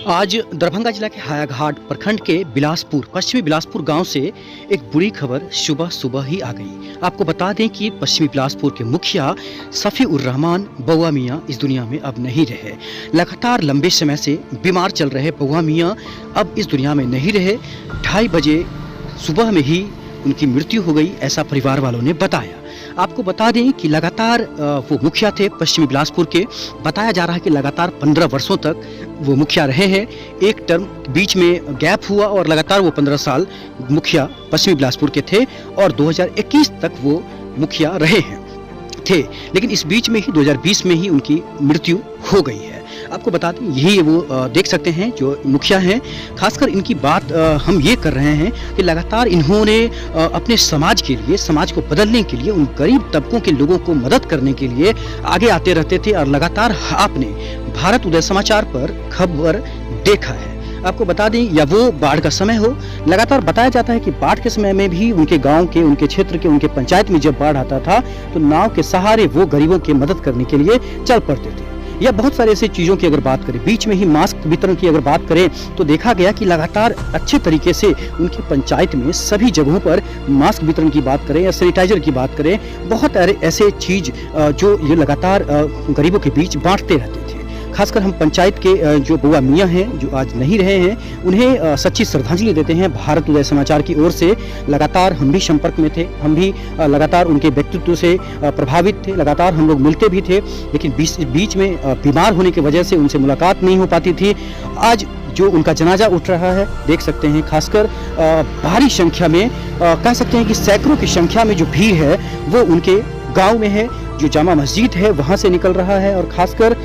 आज दरभंगा जिला के हायाघाट प्रखंड के बिलासपुर पश्चिमी बिलासपुर गांव से एक बुरी खबर सुबह सुबह ही आ गई। आपको बता दें कि पश्चिमी बिलासपुर के मुखिया सफी उर रहमान बउआ मियां इस दुनिया में अब नहीं रहे। लगातार लंबे समय से बीमार चल रहे बउआ मियां अब इस दुनिया में नहीं रहे। 2:30 बजे सुबह में ही उनकी मृत्यु हो गई, ऐसा परिवार वालों ने बताया। आपको बता दें कि लगातार वो मुखिया थे पश्चिमी बिलासपुर के। बताया जा रहा है कि लगातार 15 वर्षों तक वो मुखिया रहे हैं। एक टर्म बीच में गैप हुआ और लगातार वो 15 साल मुखिया पश्चिमी बिलासपुर के थे और 2021 तक वो मुखिया रहे थे। लेकिन इस बीच में ही 2020 में ही उनकी मृत्यु हो गई है। आपको बता दें यही वो देख सकते हैं जो मुखिया हैं। खासकर इनकी बात हम ये कर रहे हैं कि लगातार इन्होंने अपने समाज के लिए, समाज को बदलने के लिए, उन गरीब तबकों के लोगों को मदद करने के लिए आगे आते रहते थे और लगातार आपने भारत उदय समाचार पर खबर देखा है। आपको बता दें या वो बाढ़ का समय हो, लगातार बताया जाता है कि बाढ़ के समय में भी उनके गांव के, उनके क्षेत्र के, उनके पंचायत में जब बाढ़ आता था तो नाव के सहारे वो गरीबों की मदद करने के लिए चल पड़ते थे। या बहुत सारे ऐसे चीज़ों की अगर बात करें, बीच में ही मास्क वितरण की अगर बात करें तो देखा गया कि लगातार अच्छे तरीके से उनके पंचायत में सभी जगहों पर मास्क वितरण की बात करें या सैनिटाइजर की बात करें, बहुत ऐसे चीज़ जो ये लगातार गरीबों के बीच बांटते रहते थे। खासकर हम पंचायत के जो बउआ मियां हैं जो आज नहीं रहे हैं, उन्हें सच्ची श्रद्धांजलि देते हैं भारत उदय समाचार की ओर से। लगातार हम भी संपर्क में थे, हम भी लगातार उनके व्यक्तित्व से प्रभावित थे, लगातार हम लोग मिलते भी थे, लेकिन बीच में बीमार होने की वजह से उनसे मुलाकात नहीं हो पाती थी। आज जो उनका जनाजा उठ रहा है, देख सकते हैं खासकर भारी संख्या में, कह सकते हैं कि सैकड़ों की संख्या में जो भीड़ है वो उनके गांव में है। जो जामा मस्जिद है वहाँ से निकल रहा है और खासकर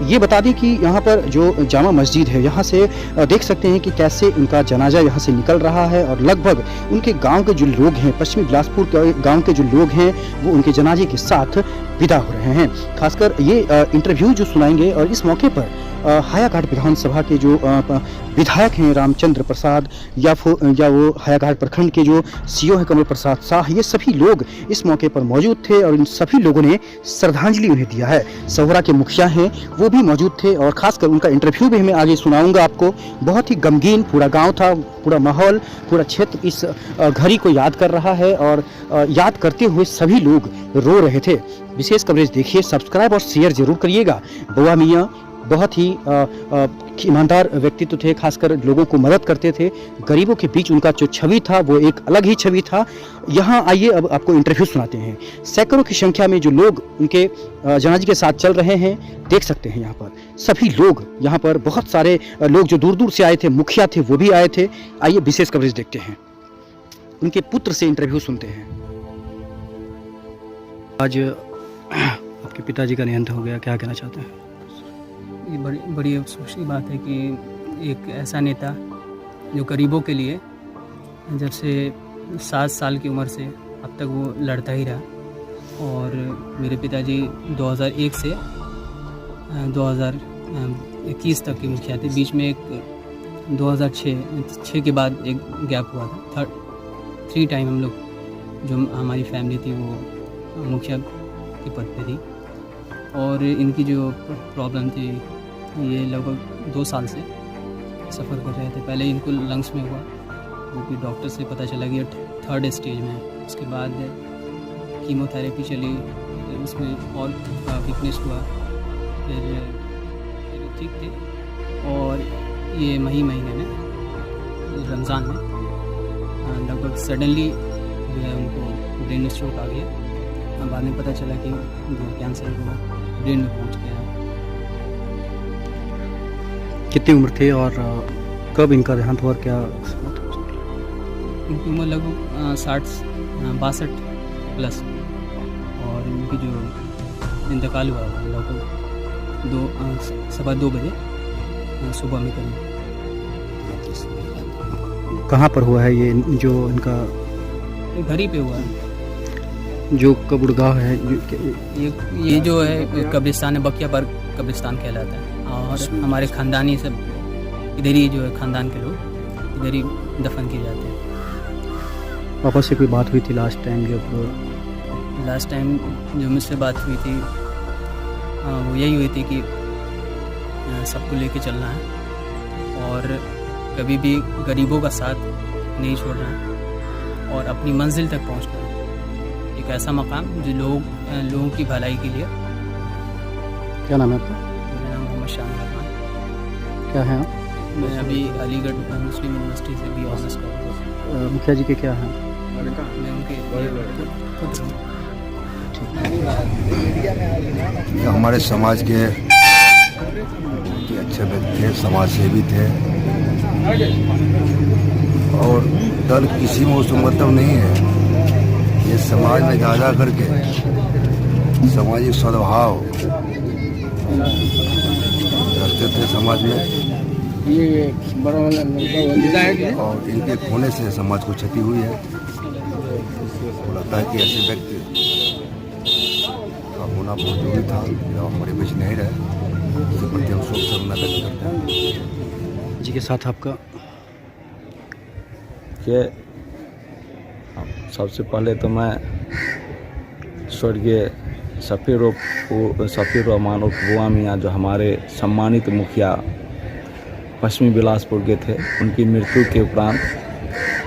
ये बता दें कि यहाँ पर जो जामा मस्जिद है यहाँ से देख सकते हैं कि कैसे उनका जनाजा यहाँ से निकल रहा है और लगभग उनके गांव के जो लोग हैं, पश्चिमी बिलासपुर के गांव के जो लोग हैं, वो उनके जनाजे के साथ विदा हो रहे हैं। खासकर ये इंटरव्यू जो सुनाएंगे और इस मौके पर हायाघाट विधानसभा के जो विधायक हैं रामचंद्र प्रसाद या वो हायाघाट प्रखंड के जो सीओ हैं कमल प्रसाद शाह, ये सभी लोग इस मौके पर मौजूद थे और इन सभी लोगों ने श्रद्धांजलि उन्हें दिया है। सहुरा के मुखिया हैं वो भी मौजूद थे और खासकर उनका इंटरव्यू भी मैं आगे सुनाऊंगा आपको। बहुत ही गमगीन पूरा गाँव था, पूरा माहौल, पूरा क्षेत्र इस घड़ी को याद कर रहा है और याद करते हुए सभी लोग रो रहे थे। विशेष कवरेज देखिए, सब्सक्राइब और शेयर जरूर करिएगा। बउआ मियां बहुत ही ईमानदार व्यक्तित्व थे, खासकर लोगों को मदद करते थे। गरीबों के बीच उनका जो छवि था वो एक अलग ही छवि था। यहाँ आइए अब आपको इंटरव्यू सुनाते हैं। सैकड़ों की संख्या में जो लोग उनके जनाजे के साथ चल रहे हैं, देख सकते हैं यहाँ पर सभी लोग, यहाँ पर बहुत सारे लोग जो दूर दूर से आए थे, मुखिया थे वो भी आए थे। आइए विशेष कवरेज देखते हैं, उनके पुत्र से इंटरव्यू सुनते हैं। आज आपके पिताजी का निधन हो गया, क्या कहना चाहते हैं? ये बड़ी अफसोस की बात है कि एक ऐसा नेता जो गरीबों के लिए जब से 7 साल की उम्र से अब तक वो लड़ता ही रहा। और मेरे पिताजी 2001 से 2021 तक के मुखिया थे। बीच में एक 2006 के बाद एक गैप हुआ था। 3 टाइम हम लोग, जो हमारी फैमिली थी वो मुखिया के पद पे थी। और इनकी जो प्रॉब्लम थी ये लगभग 2 साल से सफ़र कर रहे थे। पहले इनको लंग्स में हुआ, क्योंकि डॉक्टर से पता चला कि 3rd स्टेज में है। उसके बाद कीमोथेरेपी चली, फिर उसमें और वीकनेस हुआ, फिर ठीक थे। और ये महीने में, रमज़ान में लगभग सडनली जो है उनको ब्रेन स्ट्रोक आ गया। बाद में पता चला कि जो कैंसर हुआ ब्रेन में पहुंच गया। कितनी उम्र थे और कब इनका देहांत हुआ, क्या? इनकी उम्र लगभग 62 प्लस। और इनकी जो इंतकाल हुआ लगभग 2:15 बजे सुबह में करीब। कहाँ पर हुआ है ये, जो इनका घर ही पे हुआ है? जो कब्रगाह है ये जो है कब्रिस्तान है, बकिया पर कब्रिस्तान कहलाता है। और हमारे ख़ानदानी सब इधर ही, जो है ख़ानदान के लोग इधर ही दफन किए जाते हैं। पापा से कोई बात हुई थी लास्ट टाइम? लास्ट टाइम जो मुझसे बात हुई थी वो यही हुई थी कि सबको लेके चलना है और कभी भी गरीबों का साथ नहीं छोड़ना और अपनी मंजिल तक पहुंचना। एक ऐसा मकाम जो लोगों की भलाई के लिए। क्या नाम है आपका? मेरा नाम मोहम्मद शाह रहमान। क्या है आप? मैं अभी अलीगढ़ मुस्लिम यूनिवर्सिटी से भी ऑनर्स कर रहा हूँ। मुखिया जी के क्या हैं? मैं उनके पुत्र हूँ। ये हमारे समाज के अच्छे व्यक्ति थे, समाज सेवी थे और दल किसी में उसको मतलब नहीं है। ये समाज में ज़्यादा करके सामाजिक सद्भाव रखते थे समाज में, और इनके खोने से समाज को क्षति हुई है। लगता है कि ऐसे व्यक्ति का होना बहुत जरूरी था, जो हमारे बीच नहीं रहे। इसके प्रति हम शोक संवेदना व्यक्त करते हैं। जी के साथ आपका? कि सबसे पहले तो मैं स्वर्गीय सफ़ीर रहमान और बुआ मियाँ, जो हमारे सम्मानित मुखिया पश्चिमी बिलासपुर के थे, उनकी मृत्यु के उपरांत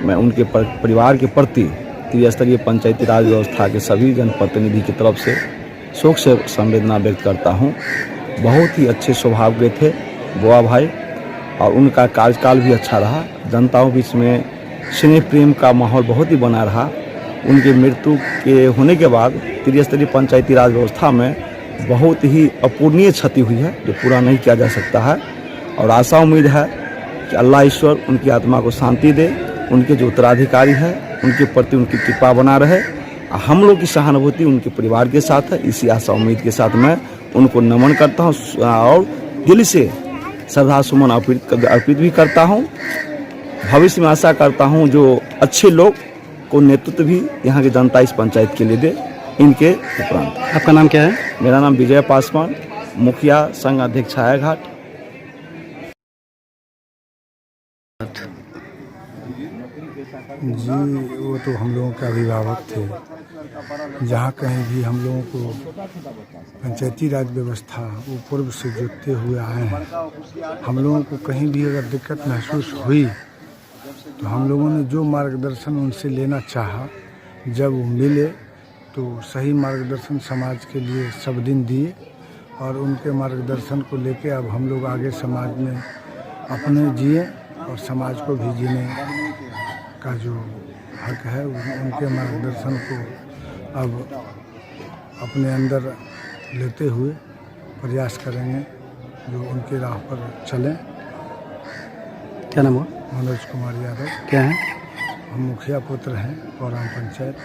मैं उनके परिवार के प्रति त्रिस्तरीय पंचायती राज व्यवस्था के सभी जनप्रतिनिधि की तरफ से शोक से संवेदना व्यक्त करता हूँ। बहुत ही अच्छे स्वभाव के थे बुआ भाई और उनका कार्यकाल भी अच्छा रहा। जनताओं के बीच में स्नेह प्रेम का माहौल बहुत ही बना रहा। उनकी मृत्यु के होने के बाद त्रिस्तरीय पंचायती राज व्यवस्था में बहुत ही अपूर्णीय क्षति हुई है, जो पूरा नहीं किया जा सकता है। और आशा उम्मीद है कि अल्लाह ईश्वर उनकी आत्मा को शांति दे। उनके जो उत्तराधिकारी है उनके प्रति उनकी कृपा बना रहे। हम लोग की सहानुभूति उनके परिवार के साथ है। इसी आशा उम्मीद के साथ मैं उनको नमन करता हूँ और दिल से श्रद्धा सुमन अर्पित भी करता हूँ। भविष्य में आशा करता हूँ जो अच्छे लोग को नेतृत्व भी यहाँ की जनता इस पंचायत के लिए दे। इनके उपरांत। आपका नाम क्या है? मेरा नाम विजय पासवान, मुखिया संघ अध्यक्ष छायाघाट। जी, वो तो हम लोगों के अभिभावक थे। जहाँ कहीं भी हम लोगों को पंचायती राज व्यवस्था वो पूर्व से जोतते हुए आए हैं। हम लोगों को कहीं भी अगर दिक्कत महसूस हुई तो हम लोगों ने जो मार्गदर्शन उनसे लेना चाहा, जब वो मिले तो सही मार्गदर्शन समाज के लिए सब दिन दिए। और उनके मार्गदर्शन को लेके अब हम लोग आगे समाज में अपने जिए और समाज को भी जीने का जो हक है उनके मार्गदर्शन को अब अपने अंदर लेते हुए प्रयास करेंगे जो उनकी राह पर चलें। क्या नाम हुआ? मनोज कुमार यादव। क्या है? हम मुखिया पुत्र हैं पौराम पंचायत।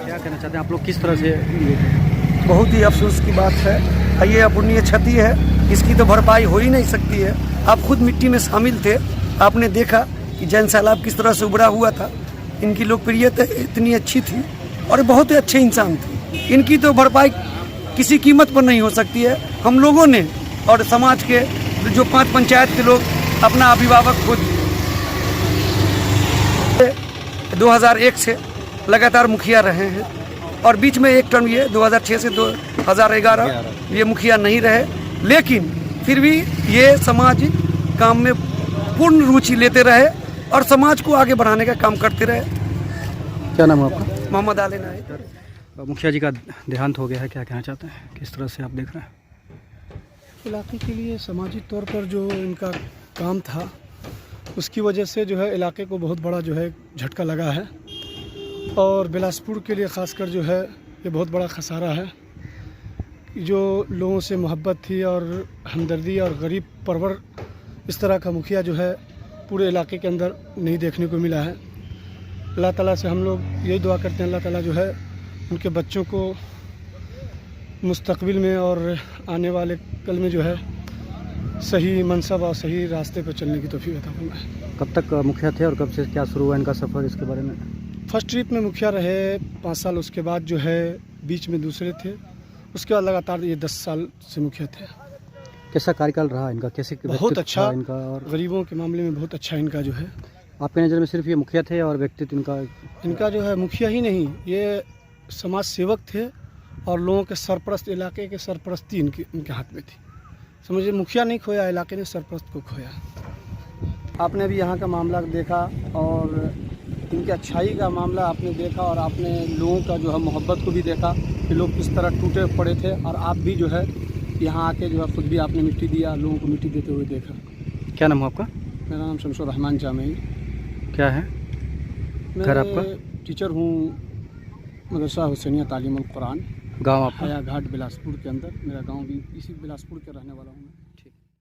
क्या कहना चाहते हैं आप लोग, किस तरह से? बहुत ही अफसोस की बात है। ये अपूर्णीय क्षति है, इसकी तो भरपाई हो ही नहीं सकती है। आप खुद मिट्टी में शामिल थे, आपने देखा कि जैन सैलाब किस तरह से उभरा हुआ था। इनकी लोकप्रियता इतनी अच्छी थी और बहुत ही अच्छे इंसान थे। इनकी तो भरपाई किसी कीमत पर नहीं हो सकती है। हम लोगों ने और समाज के जो 5 पंचायत के लोग अपना अभिभावक खुद 2001 से लगातार मुखिया रहे हैं और बीच में एक टर्म ये 2006 से 2011 ये मुखिया नहीं रहे, लेकिन फिर भी ये सामाजिक काम में पूर्ण रुचि लेते रहे और समाज को आगे बढ़ाने का काम करते रहे। क्या नाम है आपका? मोहम्मद आले नायक। मुखिया जी का देहांत हो गया है, क्या कहना चाहते हैं, किस तरह से आप देख रहे हैं? इलाके के लिए सामाजिक तौर पर जो इनका काम था उसकी वजह से जो है इलाके को बहुत बड़ा जो है झटका लगा है और बिलासपुर के लिए ख़ासकर जो है ये बहुत बड़ा खसारा है। जो लोगों से मोहब्बत थी और हमदर्दी और गरीब परवर इस तरह का मुखिया जो है पूरे इलाके के अंदर नहीं देखने को मिला है। अल्लाह ताला से हम लोग यही दुआ करते हैं, अल्लाह ताला जो है उनके बच्चों को मुस्तकबिल में और आने वाले कल में जो है सही मनसब और सही रास्ते पर चलने की तौफीक अता फरमाए। कब तक मुखिया थे और कब से क्या शुरू हुआ इनका सफ़र, इसके बारे में? फर्स्ट ट्रिप में मुखिया रहे 5 साल, उसके बाद जो है बीच में दूसरे थे, उसके बाद लगातार ये 10 साल से मुखिया थे। कैसा कार्यकाल रहा इनका, कैसे बहुत व्यक्तित्व अच्छा। था इनका? और गरीबों के मामले में बहुत अच्छा इनका जो है, आपके नज़र में सिर्फ ये मुखिया थे और व्यक्तित्व इनका जो है मुखिया ही नहीं, ये समाज सेवक थे और लोगों के सरपरस्त, इलाके के सरपरस्ती इनके हाथ में थी। समझिए मुखिया नहीं खोया, इलाके ने सरपरस्त को खोया। आपने भी यहाँ का मामला देखा और इनकी अच्छाई का मामला आपने देखा और आपने लोगों का जो है मोहब्बत को भी देखा कि लोग किस तरह टूटे पड़े थे, और आप भी जो है यहाँ आके जो है खुद भी आपने मिट्टी दिया, लोगों को मिट्टी देते हुए देखा। क्या नाम है आपका? मेरा नाम शमशुर रहमान जामई। क्या है घर आपका? मैं टीचर हूँ मदरसा हुसैनिया तालीमुल कुरान, गाँव आपका? हया घाट बिलासपुर के अंदर। मेरा गांव भी इसी बिलासपुर के रहने वाला हूँ मैं।